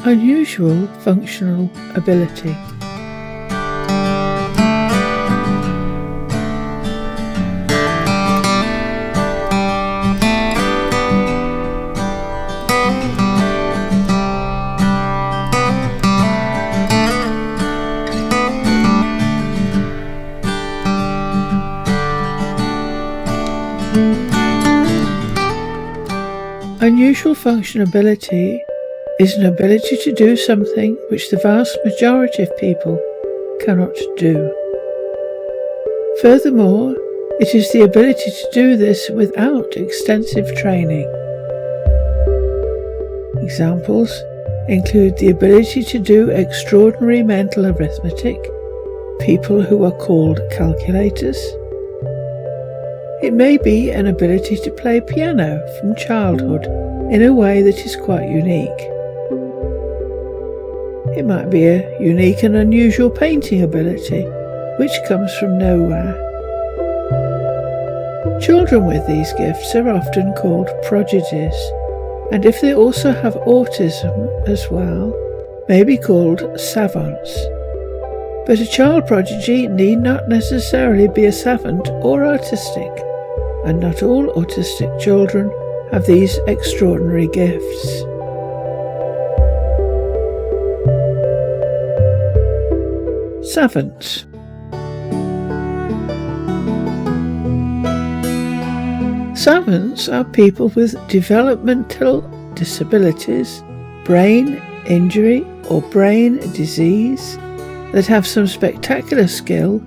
Unusual functional ability. Unusual functionality is an ability to do something which the vast majority of people cannot do. Furthermore, it is the ability to do this without extensive training. Examples include the ability to do extraordinary mental arithmetic, people who are called calculators. It may be an ability to play piano from childhood in a way that is quite unique. It might be a unique and unusual painting ability, which comes from nowhere. Children with these gifts are often called prodigies, and if they also have autism as well, may be called savants. But a child prodigy need not necessarily be a savant or autistic, and not all autistic children have these extraordinary gifts. Savants. Savants are people with developmental disabilities, brain injury or brain disease that have some spectacular skill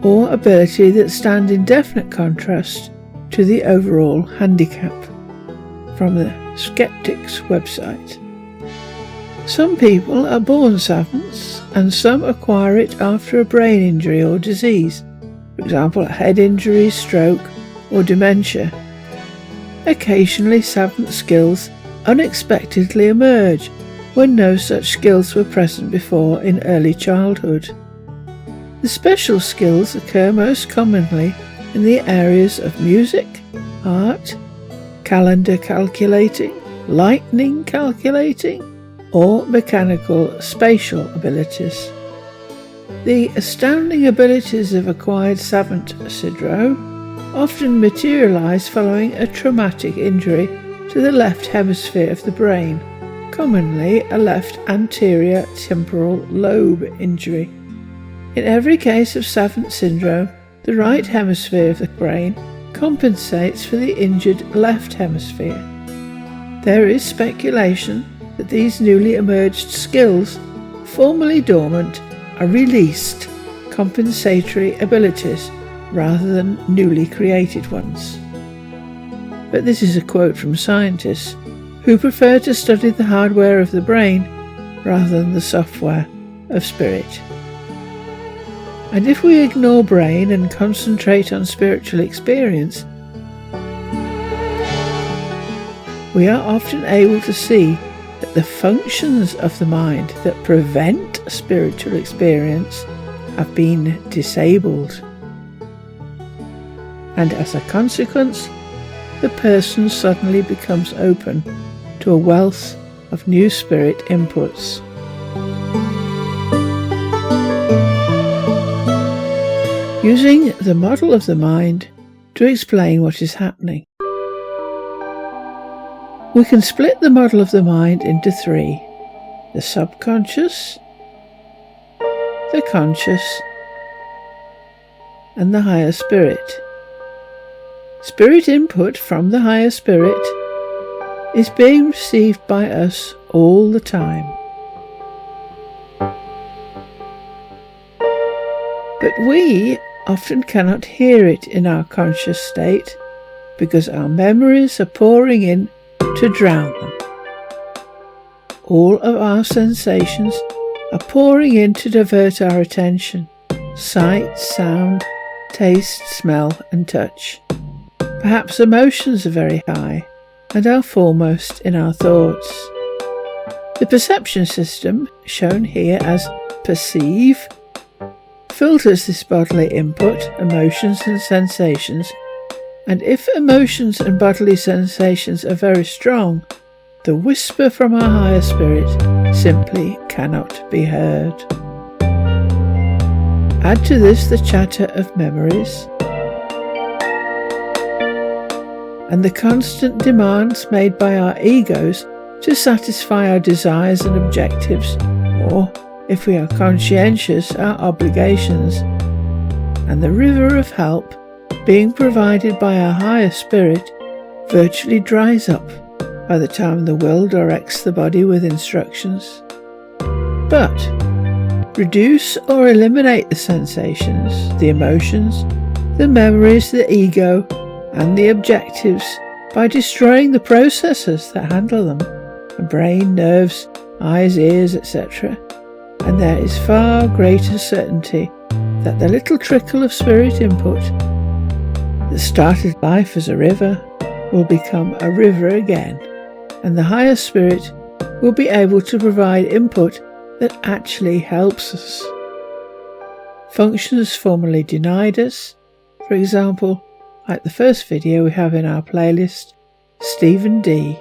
or ability that stand in definite contrast to the overall handicap. From the Skeptics website. Some people are born savants and some acquire it after a brain injury or disease, for example a head injury, stroke or dementia. Occasionally savant skills unexpectedly emerge when no such skills were present before in early childhood. The special skills occur most commonly in the areas of music, art, calendar calculating, lightning calculating, or mechanical spatial abilities. The astounding abilities of acquired savant syndrome often materialize following a traumatic injury to the left hemisphere of the brain, commonly a left anterior temporal lobe injury. In every case of savant syndrome, the right hemisphere of the brain compensates for the injured left hemisphere. There is speculation that these newly emerged skills, formerly dormant, are released compensatory abilities rather than newly created ones. But this is a quote from scientists who prefer to study the hardware of the brain rather than the software of spirit. And if we ignore brain and concentrate on spiritual experience, we are often able to see that the functions of the mind that prevent spiritual experience have been disabled. And as a consequence, the person suddenly becomes open to a wealth of new spirit inputs. Using the model of the mind to explain what is happening. We can split the model of the mind into three: the subconscious, the conscious, and the higher spirit. Spirit input from the higher spirit is being received by us all the time. But we often cannot hear it in our conscious state because our memories are pouring in to drown them. All of our sensations are pouring in to divert our attention: sight, sound, taste, smell and touch. Perhaps emotions are very high and are foremost in our thoughts. The perception system, shown here as perceive, filters this bodily input, emotions and sensations, and if emotions and bodily sensations are very strong, the whisper from our higher spirit simply cannot be heard. Add to this the chatter of memories and the constant demands made by our egos to satisfy our desires and objectives, or, if we are conscientious, our obligations, and the river of help being provided by our higher spirit virtually dries up by the time the will directs the body with instructions. But reduce or eliminate the sensations, the emotions, the memories, the ego, and the objectives by destroying the processors that handle them, the brain, nerves, eyes, ears, etc., and there is far greater certainty that the little trickle of spirit input that started life as a river will become a river again, and the higher spirit will be able to provide input that actually helps us. Functions formerly denied us, for example, like the first video we have in our playlist, Stephen D,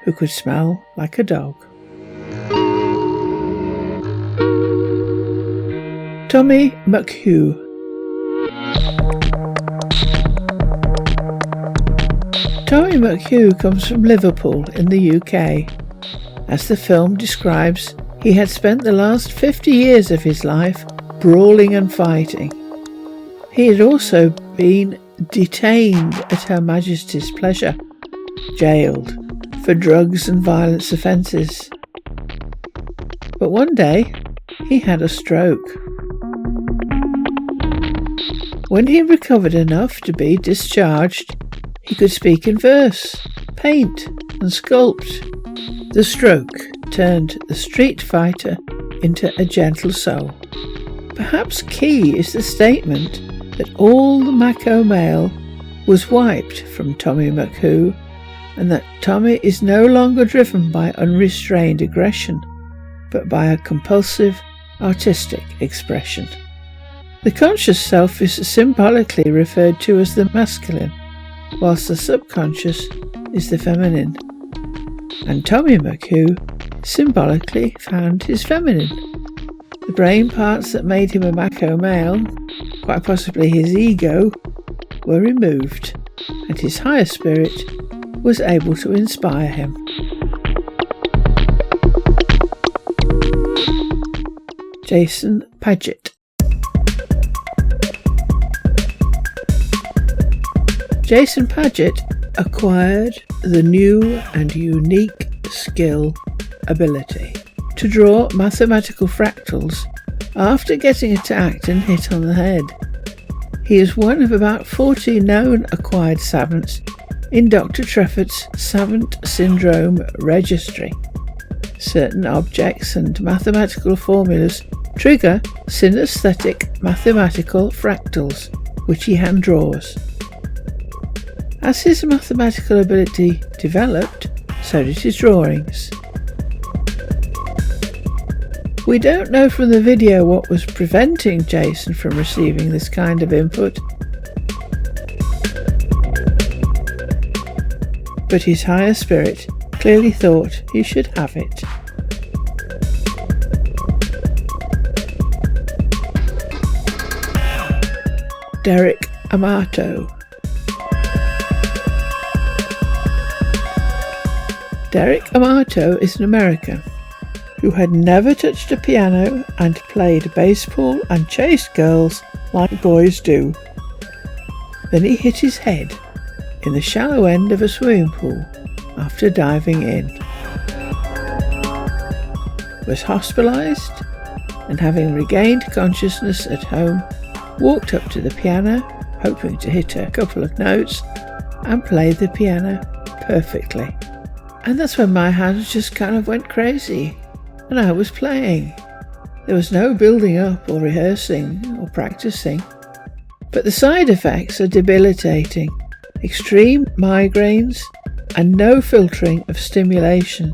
who could smell like a dog. Tommy McHugh. Tommy McHugh comes from Liverpool in the UK. As the film describes, he had spent the last 50 years of his life brawling and fighting. He had also been detained at Her Majesty's pleasure, jailed for drugs and violence offences. But one day, he had a stroke. When he recovered enough to be discharged, he could speak in verse, paint and sculpt. The stroke turned the street fighter into a gentle soul. Perhaps key is the statement that all the Maco male was wiped from Tommy McHugh, and that Tommy is no longer driven by unrestrained aggression, but by a compulsive, artistic expression. The conscious self is symbolically referred to as the masculine, whilst the subconscious is the feminine. And Tommy McHugh symbolically found his feminine. The brain parts that made him a Maco male, quite possibly his ego, were removed, and his higher spirit was able to inspire him. Jason Paget. Jason Paget acquired the new and unique skill ability to draw mathematical fractals after getting attacked and hit on the head. He is one of about 40 known acquired savants in Dr. Treffert's Savant Syndrome Registry. Certain objects and mathematical formulas trigger synesthetic mathematical fractals, which he hand draws. As his mathematical ability developed, so did his drawings. We don't know from the video what was preventing Jason from receiving this kind of input, but his higher spirit clearly thought he should have it. Derek Amato. Derek Amato is an American who had never touched a piano and played baseball and chased girls like boys do. Then he hit his head in the shallow end of a swimming pool after diving in. Was hospitalized, and having regained consciousness at home, walked up to the piano, hoping to hit a couple of notes, and play the piano perfectly. And that's when my hands just kind of went crazy, and I was playing. There was no building up or rehearsing or practicing, but the side effects are debilitating. Extreme migraines and no filtering of stimulation.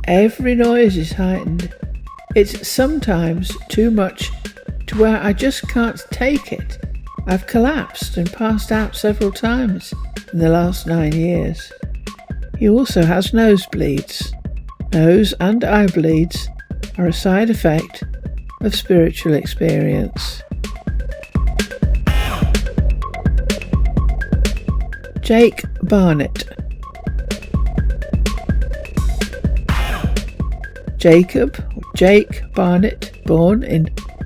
Every noise is heightened. It's sometimes too much to where I just can't take it. I've collapsed and passed out several times in the last 9 years. He also has nosebleeds. nose and eye bleeds are a side effect of spiritual experience. Jake Barnett. Jake Barnett, born in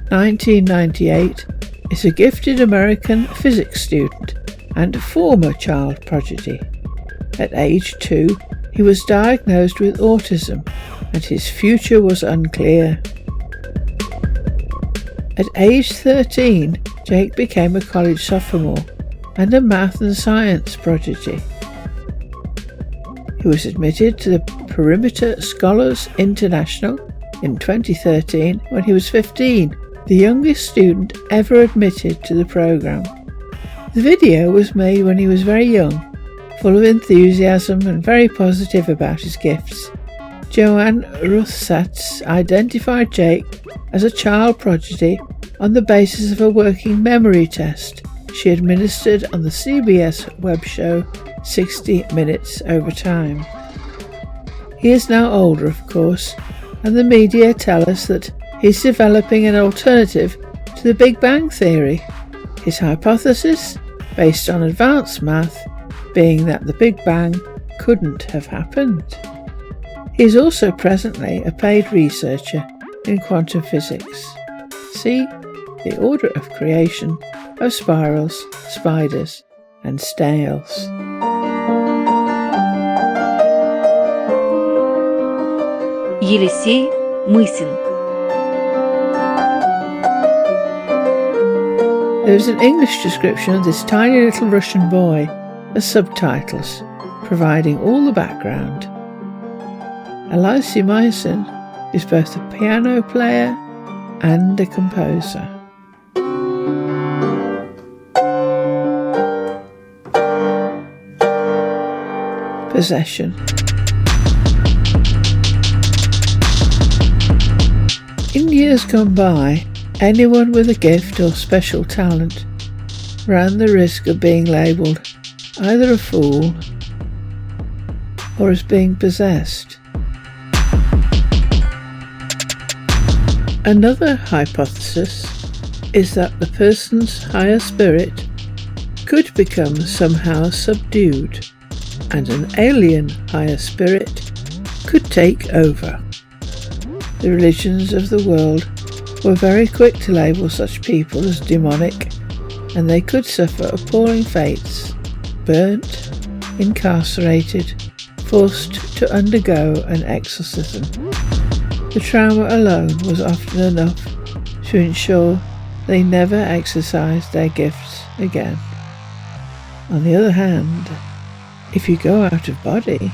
1998, is a gifted American physics student and former child prodigy. At age 2, he was diagnosed with autism and his future was unclear. At age 13, Jake became a college sophomore and a math and science prodigy. He was admitted to the Perimeter Scholars International in 2013 when he was 15, the youngest student ever admitted to the program. The video was made when he was very young, full of enthusiasm and very positive about his gifts. Joanne Ruthsatz identified Jake as a child prodigy on the basis of a working memory test she administered on the CBS web show 60 Minutes Over Time. He is now older, of course, and the media tell us that he's developing an alternative to the Big Bang Theory, his hypothesis, based on advanced math, being that the Big Bang couldn't have happened. He is also presently a paid researcher in quantum physics. See the order of creation of spirals, spiders, and snails. Елисей Мысин. There is an English description of this tiny little Russian boy as subtitles, providing all the background. Elise Myson is both a piano player and a composer. Possession. In years gone by, anyone with a gift or special talent ran the risk of being labelled either a fool or as being possessed. Another hypothesis is that the person's higher spirit could become somehow subdued, and an alien higher spirit could take over. The religions of the world were very quick to label such people as demonic, and they could suffer appalling fates, burnt, incarcerated, forced to undergo an exorcism. The trauma alone was often enough to ensure they never exercised their gifts again. On the other hand, if you go out of body,